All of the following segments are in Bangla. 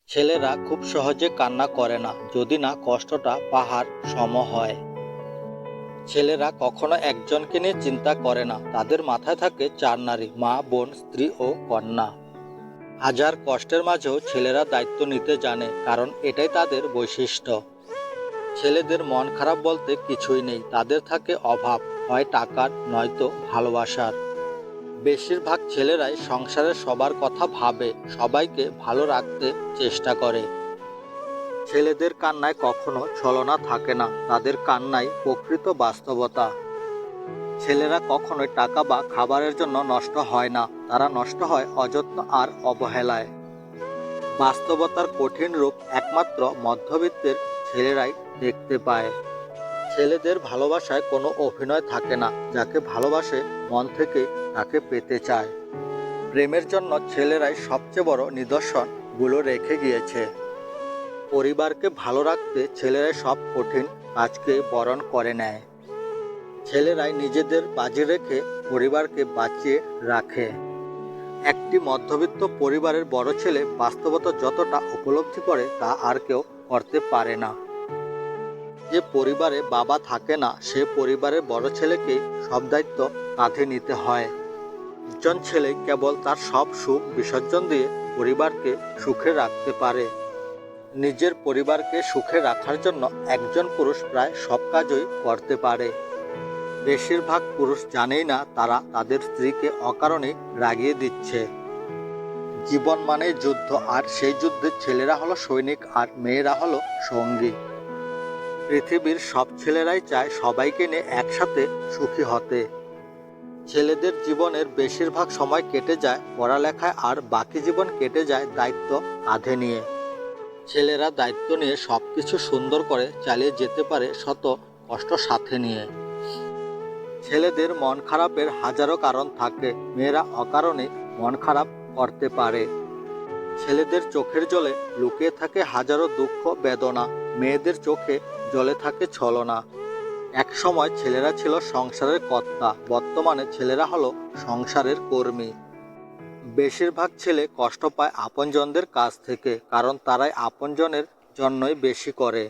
ছেলেরা খুব সহজে কান্না করে না যদি না কষ্টটা পাহাড় সম হয়। ছেলেরা কখনো একজনকে নিয়ে চিন্তা করে না, তাদের মাথায় থাকে চার নারী, মা, বোন, স্ত্রী ও কন্যা। হাজার কষ্টের মাঝেও ছেলেরা দায়িত্ব নিতে জানে, কারণ এটাই তাদের বৈশিষ্ট্য। ছেলেদের মন খারাপ বলতে কিছুই নেই, তাদের থাকে অভাব, হয় টাকার নয়তো ভালোবাসার। বেশিরভাগ ছেলেরাই সংসারের সবার কথা ভাবে, সবাইকে ভালো রাখতে চেষ্টা করে। ছেলেদের কান্নায় কখনো ছলনা থাকে না, তাদের কান্নাই প্রকৃত বাস্তবতা। ছেলেরা কখনোই টাকা বা খাবারের জন্য নষ্ট হয় না, তারা নষ্ট হয় অযত্ন আর অবহেলায়। বাস্তবতার কঠিন রূপ একমাত্র মধ্যবিত্তের ছেলেরাই দেখতে পায়। ছেলেদের ভালোবাসায় কোনো অভিনয় থাকে না, যাকে ভালোবাসে মন থেকে তাকে পেতে চায়। প্রেমের জন্য ছেলেরাই সবচেয়ে বড় নিদর্শনগুলো রেখে গিয়েছে। পরিবারকে ভালো রাখতে ছেলেরাই সব কঠিন কাজকে বরণ করে নেয়। ছেলেরাই নিজেদের বাজি রেখে পরিবারকে বাঁচিয়ে রাখে। একটি মধ্যবিত্ত পরিবারের বড় ছেলে বাস্তবতা যতটা উপলব্ধি করে তা আর কেউ করতে পারে না। যে পরিবারে বাবা থাকে না, সে পরিবারের বড় ছেলেকে সব দায়িত্ব কাঁধে নিতে হয়। একজন ছেলে কেবল তার সব সুখ বিসর্জন দিয়ে পরিবারকে সুখে রাখতে পারে। নিজের পরিবারকে সুখে রাখার জন্য একজন পুরুষ প্রায় সব কাজই করতে পারে। বেশিরভাগ পুরুষ জানেই না তারা তাদের স্ত্রীকে অকারণে রাগিয়ে দিচ্ছে। জীবন মানে যুদ্ধ, আর সেই যুদ্ধে ছেলেরা হলো সৈনিক আর মেয়েরা হলো সঙ্গী। পৃথিবীর সব ছেলেরাই চায় সবাইকে নিয়ে একসাথে সুখী হতে। ছেলেদের জীবনের বেশিরভাগ সময় কেটে যায় পড়ালেখায়, আর বাকি জীবন কেটে যায় দায়িত্ব কাঁধে নিয়ে। ছেলেরা দায়িত্ব নিয়ে সবকিছু সুন্দর করে চালিয়ে যেতে পারে, শত কষ্ট সাথে নিয়ে। ছেলেদের মন খারাপের হাজারো কারণ থাকে, মেয়েরা অকারণে মন খারাপ করতে পারে। ছেলেদের চোখের জলে লুকিয়ে থাকে হাজারো দুঃখ বেদনা, মেয়েদের চোখে জলে থাকে ছলনা। এক সময় ছেলেরা ছিল সংসারের কর্তা, বর্তমানে ছেলেরা হলো সংসারের কর্মী। বেশিরভাগ ছেলে কষ্ট পায় আপনজনদের কাছ থেকে, কারণ তারাই আপনজনের জন্যই বেশি করে।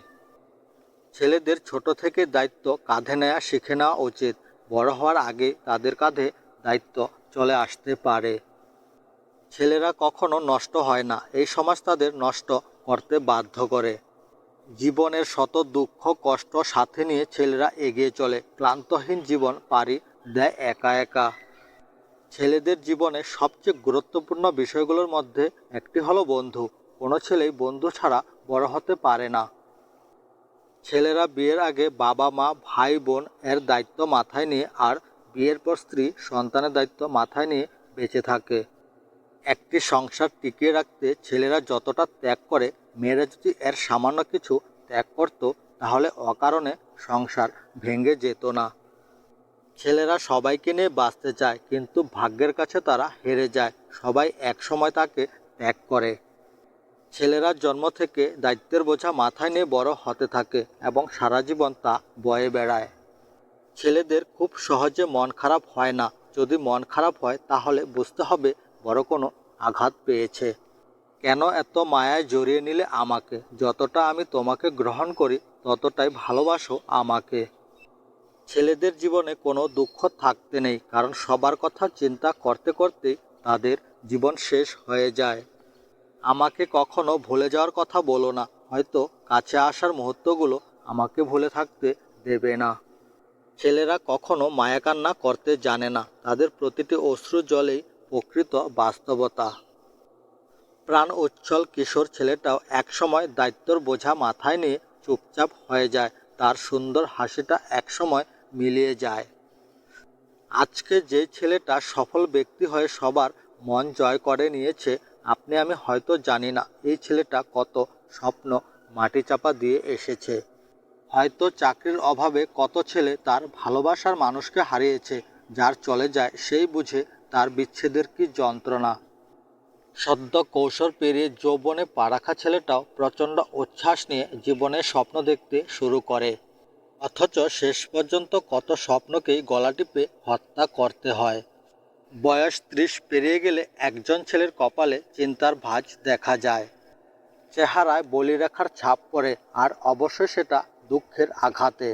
ছেলেদের ছোট থেকে দায়িত্ব কাঁধে নেওয়া শিখে নেওয়া উচিত, বড় হওয়ার আগে তাদের কাঁধে দায়িত্ব চলে আসতে পারে। ছেলেরা কখনো নষ্ট হয় না, এই সমাজ তাদের নষ্ট করতে বাধ্য করে। জীবনের শত দুঃখ কষ্ট সাথে নিয়ে ছেলেরা এগিয়ে চলে, ক্লান্তহীন জীবন পাড়ি দেয় একা একা। ছেলেদের জীবনে সবচেয়ে গুরুত্বপূর্ণ বিষয়গুলোর মধ্যে একটি হলো বন্ধু। কোনো ছেলেই বন্ধু ছাড়া বড় হতে পারে না। ছেলেরা বিয়ের আগে বাবা মা ভাই বোন এর দায়িত্ব মাথায় নিয়ে, আর বিয়ের পর স্ত্রী সন্তানের দায়িত্ব মাথায় নিয়ে বেঁচে থাকে। একটি সংসার টিকিয়ে রাখতে ছেলেরা যতটা ত্যাগ করে, মেয়েরা যদি এর সামান্য কিছু ত্যাগ করত, তাহলে অকারণে সংসার ভেঙে যেত না। ছেলেরা সবাইকে নিয়ে বাঁচতে চায়, কিন্তু ভাগ্যের কাছে তারা হেরে যায়, সবাই একসময় তাকে ত্যাগ করে। ছেলেরা জন্ম থেকে দায়িত্বের বোঝা মাথায় নিয়ে বড় হতে থাকে এবং সারা জীবন তা বয়ে বেড়ায়। ছেলেদের খুব সহজে মন খারাপ হয় না, যদি মন খারাপ হয় তাহলে বুঝতে হবে বড় কোনো আঘাত পেয়েছে। কেন এত মায়ায় জড়িয়ে নিলে আমাকে, যতটা আমি তোমাকে গ্রহণ করি ততটাই ভালোবাসো আমাকে। ছেলেদের জীবনে কোনো দুঃখ থাকতে নেই, কারণ সবার কথা চিন্তা করতে করতেই তাদের জীবন শেষ হয়ে যায়। আমাকে কখনো ভুলে যাওয়ার কথা বলো না, হয়তো কাছে আসার মুহূর্তগুলো আমাকে ভুলে থাকতে দেবে না। ছেলেরা কখনো মায়াকান্না করতে জানে না, তাদের প্রতিটি অশ্রু জলেই প্রকৃত বাস্তবতা। প্রাণ উচ্ছল কিশোর ছেলেটাও একসময় দায়িত্বর বোঝা মাথায় নিয়ে চুপচাপ হয়ে যায়, তার সুন্দর হাসিটা একসময় মিলিয়ে যায়। আজকে যে ছেলেটা সফল ব্যক্তি হয়ে সবার মন জয় করে নিয়েছে, আপনি আমি হয়তো জানি না এই ছেলেটা কত স্বপ্ন মাটি চাপা দিয়ে এসেছে। হয়তো চাকরির অভাবে কত ছেলে তার ভালোবাসার মানুষকে হারিয়েছে, যার চলে যায় সেই বুঝে তার বিচ্ছেদের কি যন্ত্রণা। সদ্য কৌশল পেরিয়ে যৌবনে পা রাখা ছেলেটাও প্রচণ্ড উচ্ছ্বাস নিয়ে জীবনের স্বপ্ন দেখতে শুরু করে, অথচ শেষ পর্যন্ত কত স্বপ্নকেই গলা টিপে হত্যা করতে হয়। বয়স 30 পেরিয়ে গেলে একজন ছেলের কপালে চিন্তার ভাঁজ দেখা যায়। চেহারায় বলিরেখার ছাপ পড়ে, আর অবশ্যই সেটা দুঃখের আঘাতে।